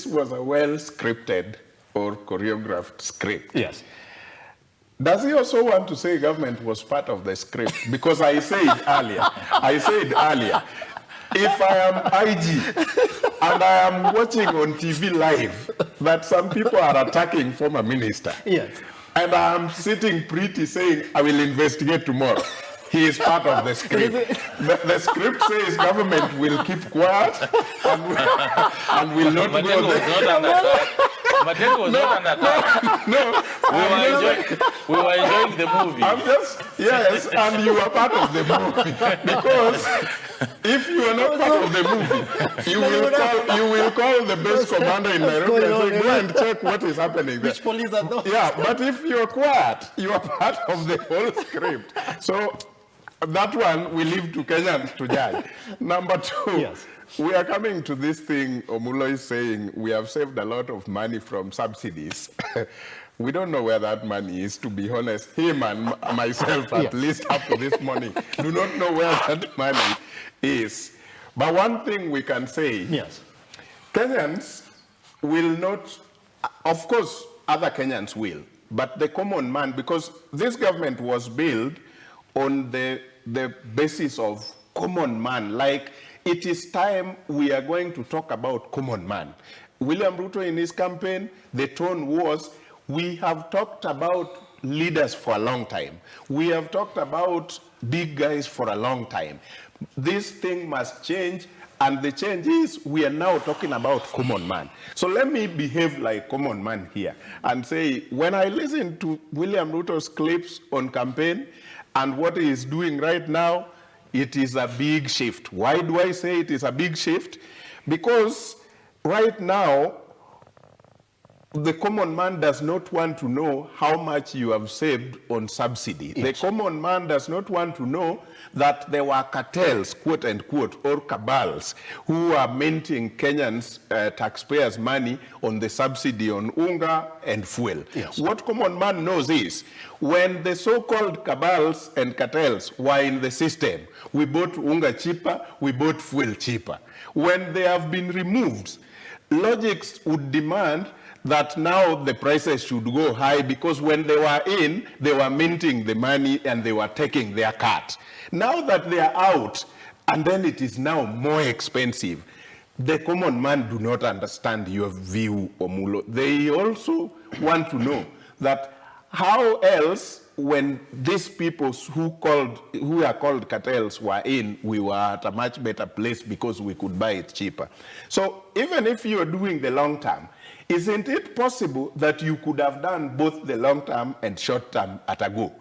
this was a well-scripted or choreographed script. Yes. Does he also want to say government was part of the script? Because I said earlier, if I am IG and I am watching on TV live that some people are attacking former minister, yes, and I am sitting pretty saying, I will investigate tomorrow, he is part of the script. The script says government will keep quiet and will not go there. But that was not an attack. No, we were enjoying the movie. I'm just, yes, and you are part of the movie. Because if you are not part of the movie, you will call the base commander in Nairobi and say, go and check what is happening there. Which police are those? Yeah, but if you're quiet, you are part of the whole script. So that one we leave to Kenyans to judge. Number two. Yes. We are coming to this thing Omulo is saying, we have saved a lot of money from subsidies. We don't know where that money is, to be honest. Him and myself, at least up to this morning, do not know where that money is. But one thing we can say, yes, Kenyans will not, of course, other Kenyans will, but the common man, because this government was built on the basis of common man, like, it is time we are going to talk about common man. William Ruto in his campaign, the tone was, we have talked about leaders for a long time. We have talked about big guys for a long time. This thing must change, and the change is we are now talking about common man. So let me behave like common man here and say, when I listen to William Ruto's clips on campaign and what he is doing right now, it is a big shift. Why do I say it is a big shift? Because right now, the common man does not want to know how much you have saved on subsidy. Yes. The common man does not want to know that there were cartels, quote unquote, or cabals, who are minting Kenyans, taxpayers' money on the subsidy on unga and fuel. Yes. What common man knows is, when the so-called cabals and cartels were in the system, we bought unga cheaper, we bought fuel cheaper. When they have been removed, logics would demand that now the prices should go high, because when they were in, they were minting the money and they were taking their cut. Now that they are out, and then it is now more expensive, the common man do not understand your view, Omulo. They also want to know that how else, when these people who are called cartels were in, we were at a much better place because we could buy it cheaper. So even if you are doing the long term, isn't it possible that you could have done both the long term and short term at a go,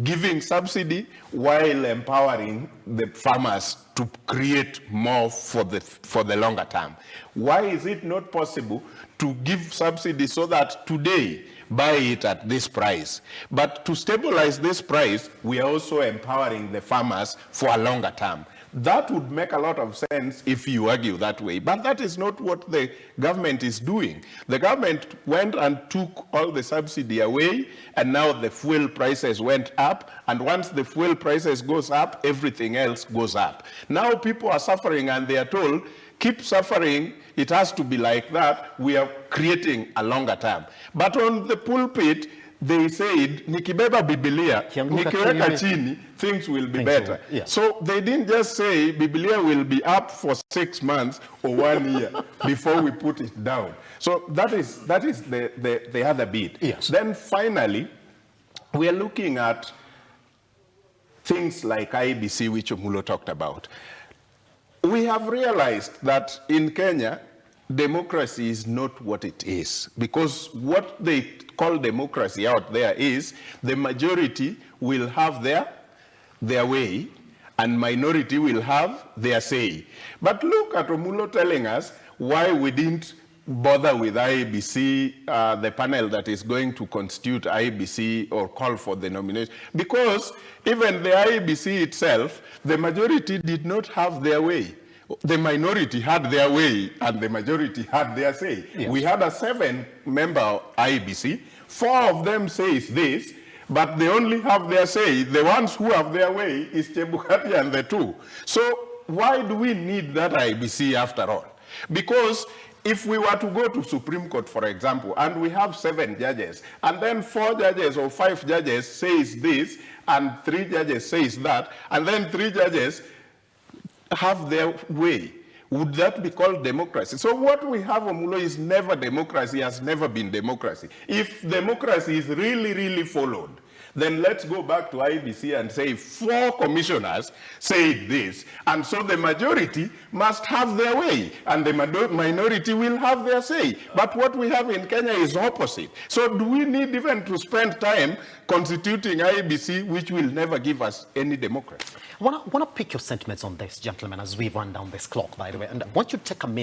giving subsidy while empowering the farmers to create more for the longer term? Why is it not possible to give subsidy so that today buy it at this price, but to stabilize this price, we are also empowering the farmers for a longer term? That would make a lot of sense if you argue that way, but that is not what the government is doing. The government went and took all the subsidy away, and now the fuel prices went up, and once the fuel prices goes up, everything else goes up. Now people are suffering, and they are told, keep suffering, it has to be like that, we are creating a longer term. But on the pulpit, they said, nikibeba Biblia, nikiweka chini, things will be better. Yes. So they didn't just say Biblia will be up for 6 months or 1 year before we put it down. So that is the other bit. Yes. Then finally, we are looking at things like IBC, which Omulo talked about. We have realized that in Kenya, democracy is not what it is, because what they call democracy out there is the majority will have their way and minority will have their say. But look at Omulo telling us why we didn't bother with IEBC, the panel that is going to constitute IEBC or call for the nomination, because even the IEBC itself, the majority did not have their way. The minority had their way and the majority had their say. Yes. We had a 7-member IEBC. 4 of them says this, but they only have their say. The ones who have their way is Chebukati and the 2. So why do we need that IEBC after all? Because if we were to go to Supreme Court, for example, and we have 7 judges, and then 4 judges or 5 judges says this, and 3 judges says that, and then 3 judges have their way, would that be called democracy? So what we have, Omulo, is never democracy, has never been democracy. If democracy is really, really followed, then let's go back to IBC and say 4 commissioners say this, and so the majority must have their way, and the minority will have their say. But what we have in Kenya is opposite. So do we need even to spend time constituting IBC, which will never give us any democracy? I want to pick your sentiments on this, gentlemen, as we run down this clock, by the way, and I want you to take a minute.